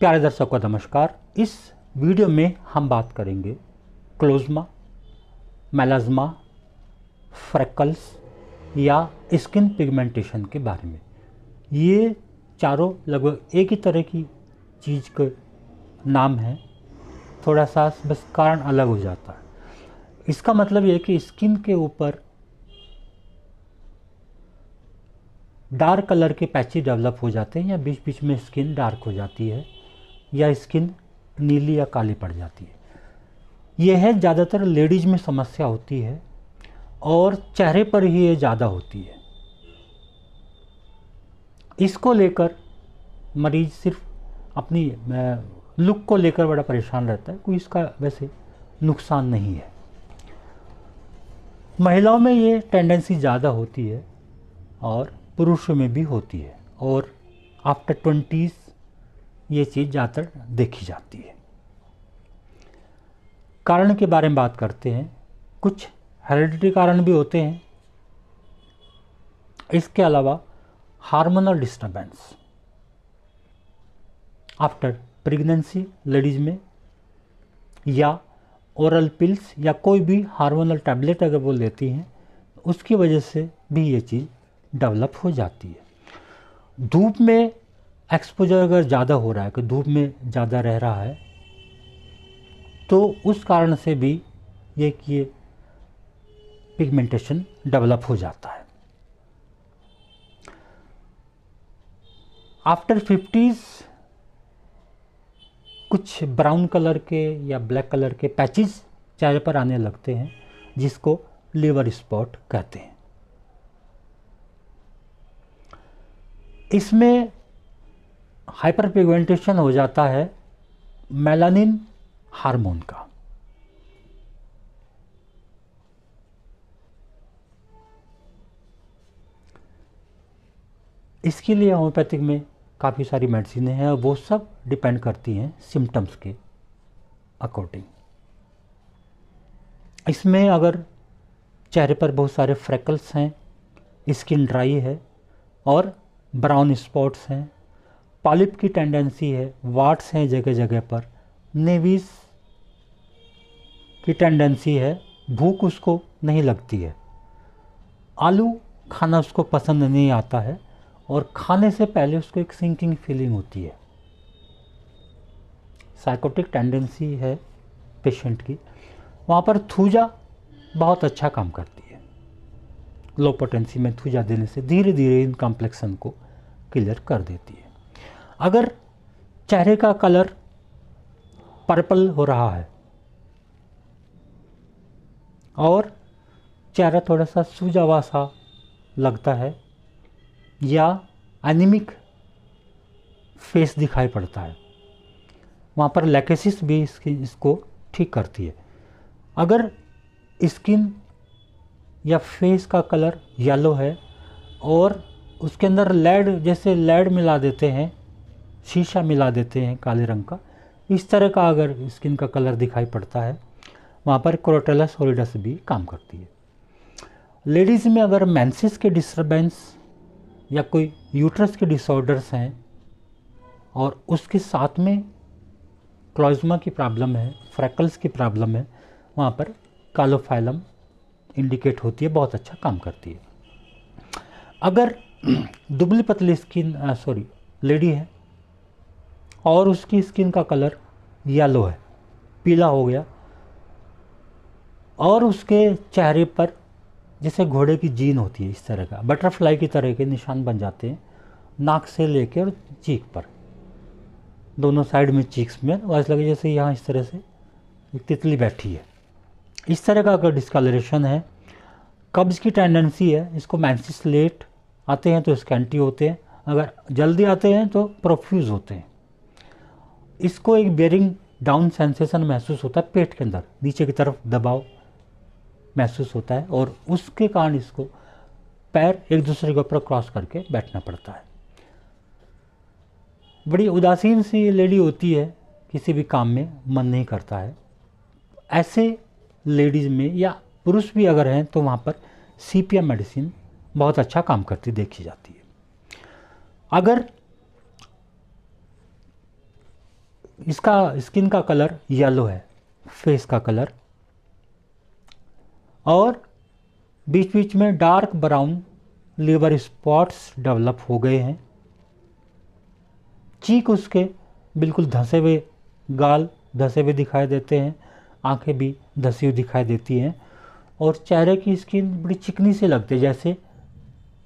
प्यारे दर्शकों को नमस्कार। इस वीडियो में हम बात करेंगे क्लोज़्मा, मेलाज़्मा, फ्रेकल्स या स्किन पिगमेंटेशन के बारे में। ये चारों लगभग एक ही तरह की चीज़ के नाम हैं, थोड़ा सा बस कारण अलग हो जाता है। इसका मतलब ये है कि स्किन के ऊपर डार्क कलर के पैचेस डेवलप हो जाते हैं या बीच बीच में स्किन डार्क हो जाती है या स्किन नीली या काली पड़ जाती है। यह है ज़्यादातर लेडीज़ में समस्या होती है और चेहरे पर ही ये ज़्यादा होती है। इसको लेकर मरीज़ सिर्फ अपनी लुक को लेकर बड़ा परेशान रहता है, कोई इसका वैसे नुकसान नहीं है। महिलाओं में ये टेंडेंसी ज़्यादा होती है और पुरुषों में भी होती है और आफ्टर 20s ये चीज़ ज़्यादातर देखी जाती है। कारण के बारे में बात करते हैं। कुछ हेरिडिटी कारण भी होते हैं। इसके अलावा hormonal disturbance after pregnancy ladies में, या ओरल पिल्स या कोई भी हार्मोनल टैबलेट अगर वो लेती हैं उसकी वजह से भी ये चीज़ डेवलप हो जाती है। धूप में एक्सपोजर अगर ज़्यादा हो रहा है, कि धूप में ज़्यादा रह रहा है, तो उस कारण से भी ये पिगमेंटेशन डेवलप हो जाता है। आफ्टर 50s कुछ ब्राउन कलर के या ब्लैक कलर के पैचेस चेहरे पर आने लगते हैं, जिसको लिवर स्पॉट कहते हैं। इसमें हाइपर पिगमेंटेशन हो जाता है मेलानिन हार्मोन का। इसके लिए होम्योपैथिक में काफ़ी सारी मेडिसिनें हैं और वो सब डिपेंड करती हैं सिम्टम्स के अकॉर्डिंग। इसमें अगर चेहरे पर बहुत सारे फ्रेकल्स हैं, स्किन ड्राई है और ब्राउन स्पॉट्स हैं, पॉलिप की टेंडेंसी है, वाट्स हैं जगह जगह पर, नेवीज की टेंडेंसी है, भूख उसको नहीं लगती है, आलू खाना उसको पसंद नहीं आता है और खाने से पहले उसको एक सिंकिंग फीलिंग होती है, साइकोटिक टेंडेंसी है पेशेंट की, वहाँ पर थूजा बहुत अच्छा काम करती है। लो पोटेंसी में थूजा देने से धीरे धीरे इन कॉम्प्लेक्सन को क्लियर कर देती है। अगर चेहरे का कलर पर्पल हो रहा है और चेहरा थोड़ा सा सूजा हुआ सा लगता है या एनीमिक फेस दिखाई पड़ता है, वहाँ पर लैकेसिस भी इसको ठीक करती है। अगर स्किन या फेस का कलर येलो है और उसके अंदर लेड, जैसे लेड मिला देते हैं, शीशा मिला देते हैं काले रंग का, इस तरह का अगर स्किन का कलर दिखाई पड़ता है, वहाँ पर क्रोटेलस हॉलिडस भी काम करती है। लेडीज़ में अगर मेंसेस के डिस्टर्बेंस या कोई यूट्रस के डिसऑर्डर्स हैं और उसके साथ में क्लोज़्मा की प्रॉब्लम है, फ्रेकल्स की प्रॉब्लम है, वहाँ पर कालोफाइलम इंडिकेट होती है, बहुत अच्छा काम करती है। अगर दुबली पतली स्किन लेडी है और उसकी स्किन का कलर येलो है, पीला हो गया, और उसके चेहरे पर जैसे घोड़े की जीन होती है, इस तरह का बटरफ्लाई की तरह के निशान बन जाते हैं, नाक से लेकर और चीक पर, दोनों साइड में चीक्स में, वैसे लगे जैसे यहाँ इस तरह से एक तितली बैठी है, इस तरह का अगर डिस्कलरेशन है। कब्ज़ की टेंडेंसी है, इसको मेंसेस लेट आते हैं तो स्कैंटी होते हैं, अगर जल्दी आते हैं तो प्रोफ्यूज होते हैं। इसको एक बेरिंग डाउन सेंसेशन महसूस होता है, पेट के अंदर नीचे की तरफ दबाव महसूस होता है और उसके कारण इसको पैर एक दूसरे के ऊपर क्रॉस करके बैठना पड़ता है। बड़ी उदासीन सी लेडी होती है, किसी भी काम में मन नहीं करता है। ऐसे लेडीज़ में या पुरुष भी अगर हैं तो वहाँ पर सीपिया मेडिसिन बहुत अच्छा काम करती देखी जाती है। अगर इसका स्किन का कलर येलो है, फेस का कलर, और बीच बीच में dark brown liver spots develop हो गए हैं। चीक उसके बिल्कुल धंसे हुए, गाल धंसे हुए दिखाई देते हैं, आंखें भी धंसी हुई दिखाई देती हैं, और चेहरे की स्किन बड़ी चिकनी सी लगती है, जैसे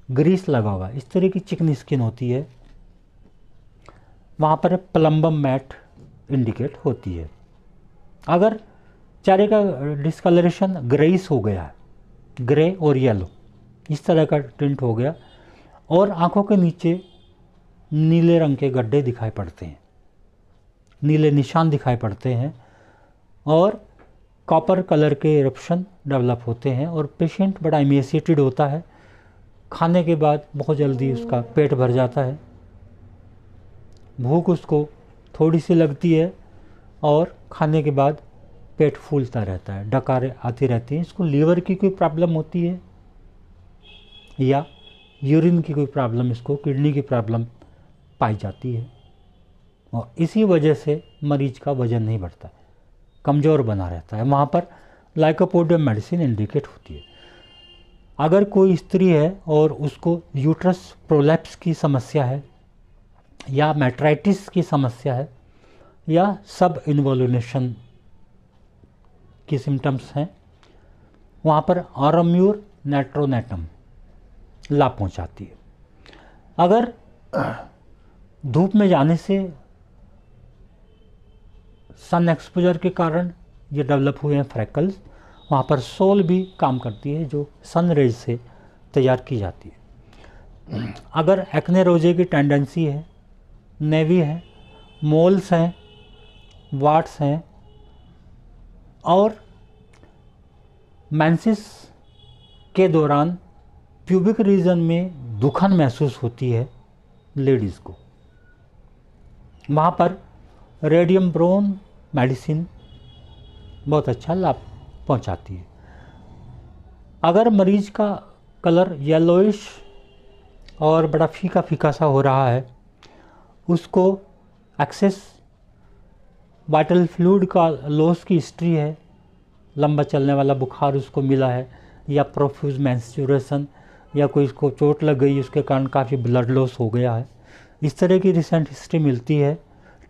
ग्रीस लगा हुआ, इस तरह की चिकनी स्किन होती है। वहाँ पर प्लम्बम मैट इंडिकेट होती है। अगर चेहरे का डिस्कलरेशन ग्रेइश हो गया है, ग्रे और येलो इस तरह का टिंट हो गया, और आंखों के नीचे नीले रंग के गड्ढे दिखाई पड़ते हैं, नीले निशान दिखाई पड़ते हैं, और कॉपर कलर के इरप्शन डेवलप होते हैं, और पेशेंट बड़ा इमेसिएटेड होता है। खाने के बाद बहुत जल्दी उसका पेट भर जाता है, भूख उसको थोड़ी सी लगती है, और खाने के बाद पेट फूलता रहता है, डकारें आती रहती हैं। इसको लीवर की कोई प्रॉब्लम होती है या यूरिन की कोई प्रॉब्लम, इसको किडनी की प्रॉब्लम पाई जाती है, और इसी वजह से मरीज का वजन नहीं बढ़ता, कमज़ोर बना रहता है। वहाँ पर लाइकोपोडियम मेडिसिन इंडिकेट होती है। अगर कोई स्त्री है और उसको यूट्रस प्रोलैप्स की समस्या है, या मैट्राइटिस की समस्या है, या सब इन्वोल्यूनेशन की सिम्टम्स हैं, वहाँ पर ऑरोम्यूर नेट्रोनेटम लाभ पहुँचाती है। अगर धूप में जाने से, सन एक्सपोजर के कारण ये डेवलप हुए हैं फ्रैकल्स, वहाँ पर सोल भी काम करती है जो सन रेज से तैयार की जाती है। अगर एक्ने रोजे की टेंडेंसी है, नेवी है, मोल्स हैं, वाट्स हैं, और मेंसेस के दौरान प्यूबिक रीजन में दुखन महसूस होती है लेडीज़ को, वहाँ पर रेडियम ब्रोन मेडिसिन बहुत अच्छा लाभ पहुँचाती है। अगर मरीज का कलर येलोइश और बड़ा फीका फीका सा हो रहा है, उसको एक्सेस वाइटल फ्लूइड का लॉस की हिस्ट्री है, लंबा चलने वाला बुखार उसको मिला है, या प्रोफ्यूज मेंस्ट्रुएशन, या कोई इसको चोट लग गई उसके कारण काफ़ी ब्लड लॉस हो गया है, इस तरह की रिसेंट हिस्ट्री मिलती है।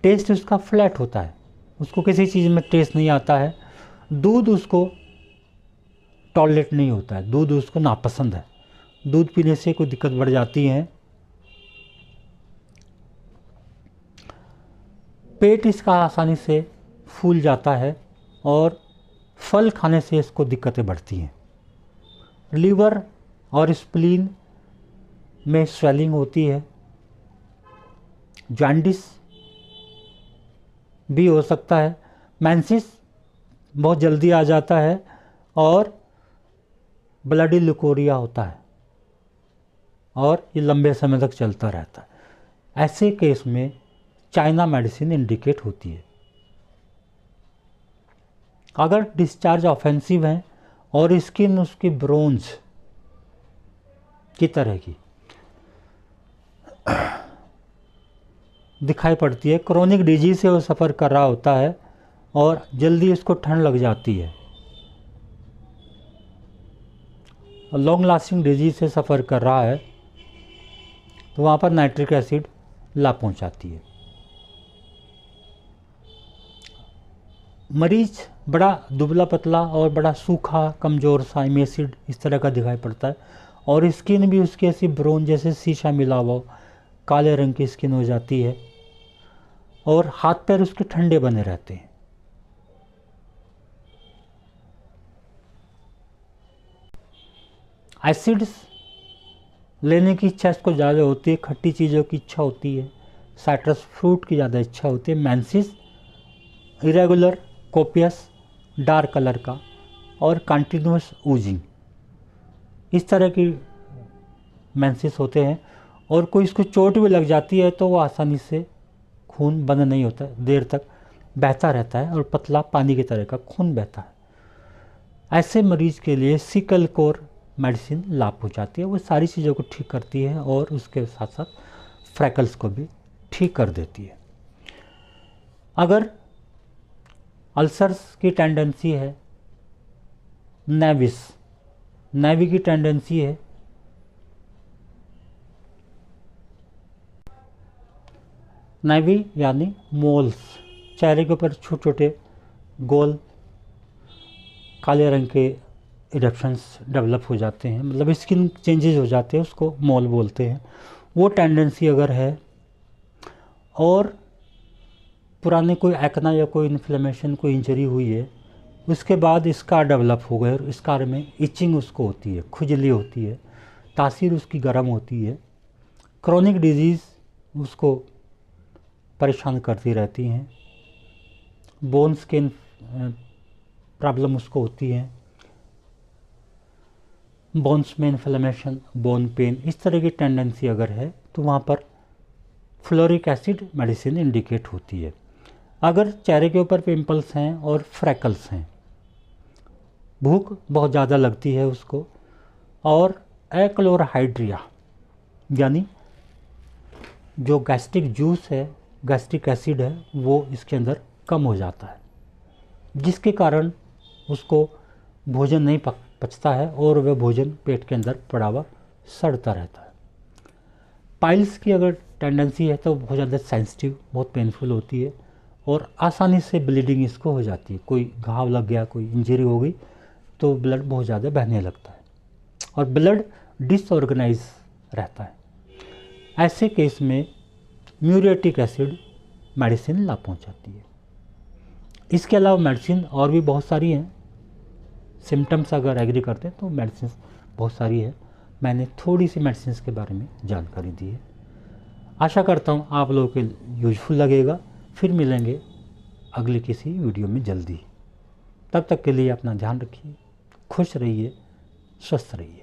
टेस्ट उसका फ्लैट होता है, उसको किसी चीज़ में टेस्ट नहीं आता है, दूध उसको टॉलरेट नहीं होता है, दूध उसको नापसंद है, दूध पीने से कोई दिक्कत बढ़ जाती है। पेट इसका आसानी से फूल जाता है, और फल खाने से इसको दिक्कतें बढ़ती हैं। लीवर और स्प्लीन में स्वेलिंग होती है, जॉन्डिस भी हो सकता है, मेंसेस बहुत जल्दी आ जाता है, और ब्लडी ल्यूकोरिया होता है, और ये लंबे समय तक चलता रहता है। ऐसे केस में चाइना मेडिसिन इंडिकेट होती है। अगर डिस्चार्ज ऑफेंसिव है और स्किन उसकी ब्रोंज की तरह की दिखाई पड़ती है, क्रोनिक डिजीज से वो सफ़र कर रहा होता है, और जल्दी उसको ठंड लग जाती है, लॉन्ग लास्टिंग डिजीज से सफ़र कर रहा है, तो वहाँ पर नाइट्रिक एसिड लाभ पहुँचाती है। मरीज बड़ा दुबला पतला और बड़ा सूखा, कमज़ोर सा, इमेसिड इस तरह का दिखाई पड़ता है, और स्किन भी उसकी ऐसी ब्रोन जैसे शीशा मिला हुआ, काले रंग की स्किन हो जाती है, और हाथ पैर उसके ठंडे बने रहते हैं। एसिड्स लेने की इच्छा इसको ज़्यादा होती है, खट्टी चीज़ों की इच्छा होती है, साइट्रस फ्रूट की ज़्यादा इच्छा होती है। Menses irregular, copious, dark colour का, और कंटिन्यूस ऊजिंग, इस तरह की मेंसेस होते हैं। और कोई इसको चोट भी लग जाती है तो वो आसानी से खून बंद नहीं होता, देर तक बहता रहता है, और पतला पानी की तरह का खून बहता है। ऐसे मरीज के लिए सिकल कोर मेडिसिन लाभ पहुँचाती है, वो सारी चीज़ों को ठीक करती है, और उसके साथ साथ फ्रैकल्स को भी ठीक कर देती है। अगर अल्सर्स की टेंडेंसी है, नेवी की टेंडेंसी है, नेवी यानी मोल्स, चेहरे के ऊपर छोटे छोटे गोल काले रंग के इरप्शंस डेवलप हो जाते हैं, मतलब स्किन चेंजेस हो जाते हैं, उसको मोल बोलते हैं। वो टेंडेंसी अगर है और पुराने कोई एक्ना या कोई इन्फ्लेमेशन, कोई इंजरी हुई है, उसके बाद स्कार डेवलप हो गए और स्कार में इचिंग उसको होती है, खुजली होती है, तासीर उसकी गर्म होती है, क्रोनिक डिजीज़ उसको परेशान करती रहती हैं, बोन्स के प्रॉब्लम उसको होती है, बोन्स में इन्फ्लेमेशन, बोन पेन, इस तरह की टेंडेंसी अगर है तो वहाँ पर फ्लोरिक एसिड मेडिसिन इंडिकेट होती है। अगर चेहरे के ऊपर पिंपल्स हैं और फ्रैकल्स हैं, भूख बहुत ज़्यादा लगती है उसको, और एक्लोरहाइड्रिया यानी जो गैस्ट्रिक जूस है, गैस्ट्रिक एसिड है, वो इसके अंदर कम हो जाता है, जिसके कारण उसको भोजन नहीं पचता है और वह भोजन पेट के अंदर पड़ा हुआ सड़ता रहता है। पाइल्स की अगर टेंडेंसी है तो बहुत ज़्यादा सेंसिटिव, बहुत पेनफुल होती है और आसानी से ब्लीडिंग इसको हो जाती है। कोई घाव लग गया, कोई इंजरी हो गई तो ब्लड बहुत ज़्यादा बहने लगता है और ब्लड डिसऑर्गेनाइज रहता है। ऐसे केस में म्यूरेटिक एसिड मेडिसिन लाभ पहुंचाती है। इसके अलावा मेडिसिन और भी बहुत सारी हैं, सिम्टम्स अगर एग्री करते हैं तो मेडिसिन बहुत सारी है। मैंने थोड़ी सी मेडिसिन के बारे में जानकारी दी है। आशा करता हूँ आप लोगों के यूजफुल लगेगा। फिर मिलेंगे अगले किसी वीडियो में जल्दी। तब तक के लिए अपना ध्यान रखिए, खुश रहिए, स्वस्थ रहिए।